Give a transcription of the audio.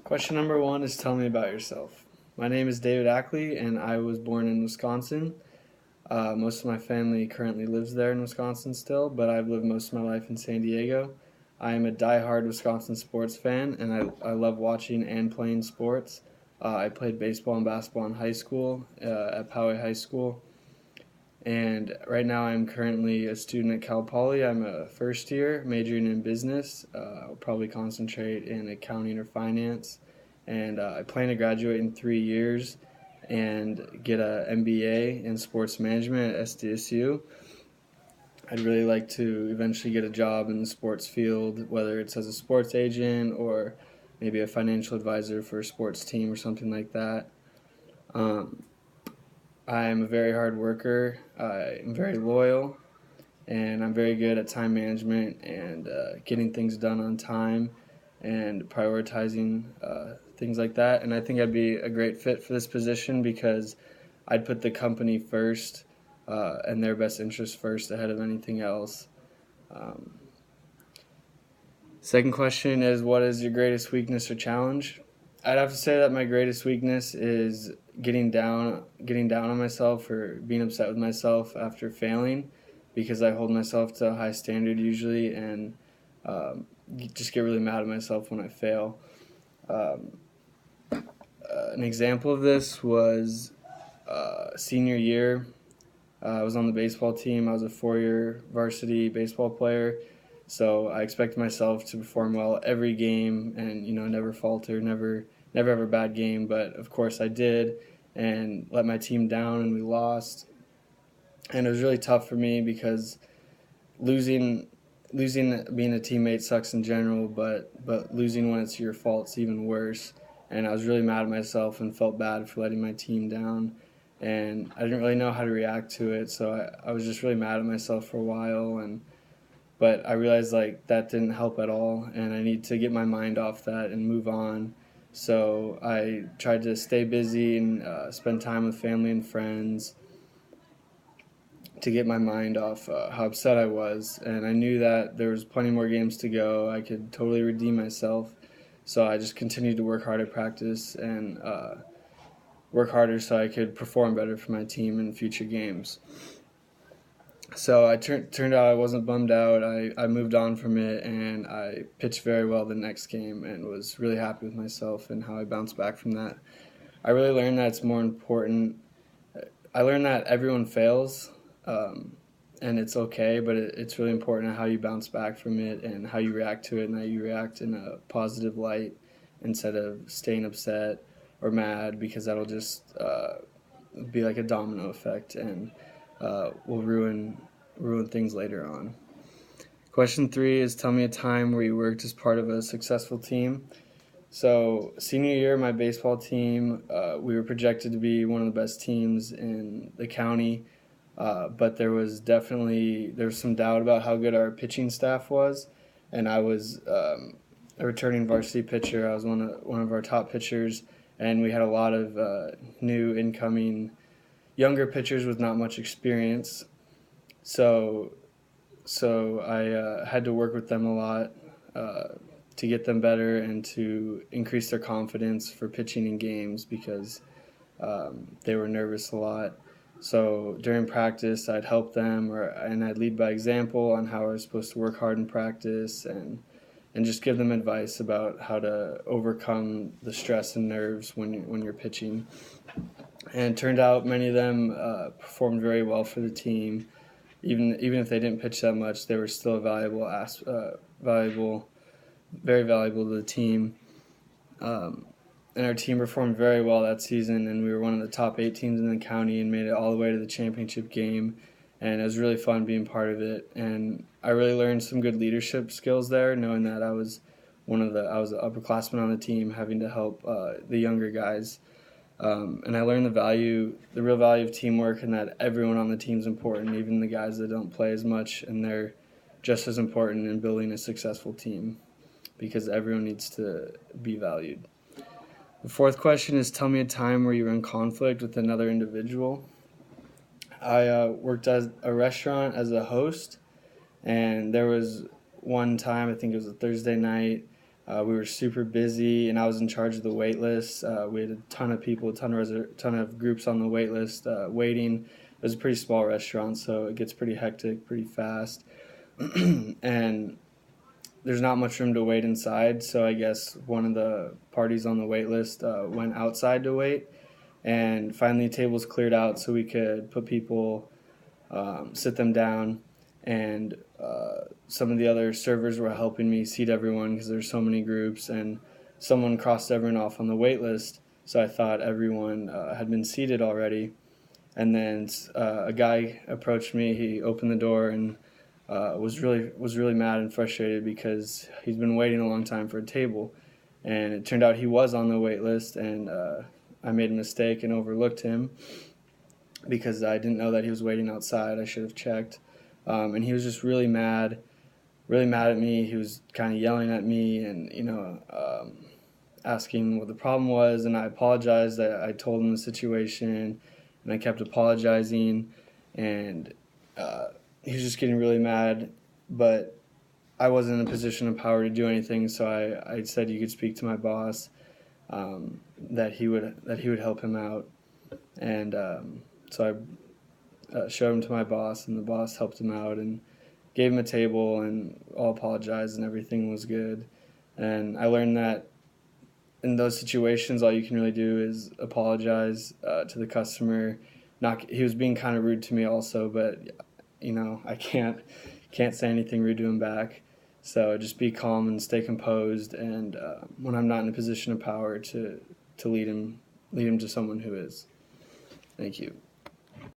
Question number one is tell me about yourself. My name is David Ackley, and I was born in Wisconsin. Most of my family currently lives there in Wisconsin still, but I've lived most of my life in San Diego. I am a diehard Wisconsin sports fan, and I love watching and playing sports. I played baseball and basketball in high school at Poway High School, and right now I'm currently a student at Cal Poly. I'm a first year majoring in business. I'll probably concentrate in accounting or finance, and I plan to graduate in 3 years and get a MBA in sports management at SDSU. I'd really like to eventually get a job in the sports field, whether it's as a sports agent or maybe a financial advisor for a sports team or something like that. Um, I'm a very hard worker. I'm very loyal, and I'm very good at time management and getting things done on time and prioritizing things like that. And I think I'd be a great fit for this position because I'd put the company first and their best interest first ahead of anything else. Um, Second question is, what is your greatest weakness or challenge? I'd have to say that my greatest weakness is getting down on myself or being upset with myself after failing, because I hold myself to a high standard usually, and um, just get really mad at myself when I fail. Um, an example of this was senior year. I was on the baseball team. I was a 4-year varsity baseball player, so I expected myself to perform well every game and never falter, never have a bad game. But of course I did, and let my team down, and we lost. And it was really tough for me because losing losing being a teammate sucks in general, but losing when it's your fault is even worse. And I was really mad at myself and felt bad for letting my team down, and I didn't really know how to react to it. So I was just really mad at myself for a while, and but I realized like that didn't help at all, and I need to get my mind off that and move on. So I tried to stay busy and spend time with family and friends to get my mind off how upset I was. And I knew that there was plenty more games to go. I could totally redeem myself. So I just continued to work hard at practice and work harder so I could perform better for my team in future games. So turned out I wasn't bummed out. I moved on from it, and I pitched very well the next game and was really happy with myself and how I bounced back from that. I really learned that it's more important. I learned that everyone fails, um, and it's okay, but it's really important how you bounce back from it and how you react to it, and that you react in a positive light instead of staying upset or mad, because that'll just be like a domino effect and will ruin things later on. Question three is, tell me a time where you worked as part of a successful team. So senior year, my baseball team, we were projected to be one of the best teams in the county, but there was some doubt about how good our pitching staff was, and I was a returning varsity pitcher. I was one of our top pitchers, and we had a lot of new incoming younger pitchers with not much experience. So I had to work with them a lot to get them better and to increase their confidence for pitching in games, because they were nervous a lot. So during practice, I'd help them, and I'd lead by example on how we're supposed to work hard in practice, and just give them advice about how to overcome the stress and nerves when you're pitching. And it turned out many of them performed very well for the team. Even if they didn't pitch that much, they were still valuable, very valuable to the team. And our team performed very well that season, and we were one of the top 8 teams in the county and made it all the way to the championship game. And it was really fun being part of it. And I really learned some good leadership skills there, knowing that I was an upperclassman on the team, having to help the younger guys. And I learned the real value of teamwork, and that everyone on the team is important, even the guys that don't play as much, and they're just as important in building a successful team, because everyone needs to be valued. The fourth question is, tell me a time where you were in conflict with another individual. I worked at a restaurant as a host, and there was one time, I think it was a Thursday night, We were super busy, and I was in charge of the wait list. We had a ton of people, ton of groups on the wait list waiting. It was a pretty small restaurant, so it gets pretty hectic pretty fast. And there's not much room to wait inside, so I guess one of the parties on the wait list went outside to wait. And finally, tables cleared out so we could put people, sit them down, and some of the other servers were helping me seat everyone because there's so many groups, and someone crossed everyone off on the wait list, so I thought everyone had been seated already. And then a guy approached me. He opened the door and was really mad and frustrated because he's been waiting a long time for a table, and it turned out he was on the wait list, and I made a mistake and overlooked him because I didn't know that he was waiting outside. I should have checked. And he was just really mad at me. He was kind of yelling at me and, asking what the problem was. And I apologized. I told him the situation, and I kept apologizing. And he was just getting really mad. But I wasn't in a position of power to do anything, so I said you could speak to my boss, that he would help him out. And so I showed him to my boss, and the boss helped him out and gave him a table, and all apologized, and everything was good. And I learned that in those situations, all you can really do is apologize to the customer. He was being kind of rude to me also, but I can't say anything rude to him back. So just be calm and stay composed, and when I'm not in a position of power, to lead him to someone who is. Thank you.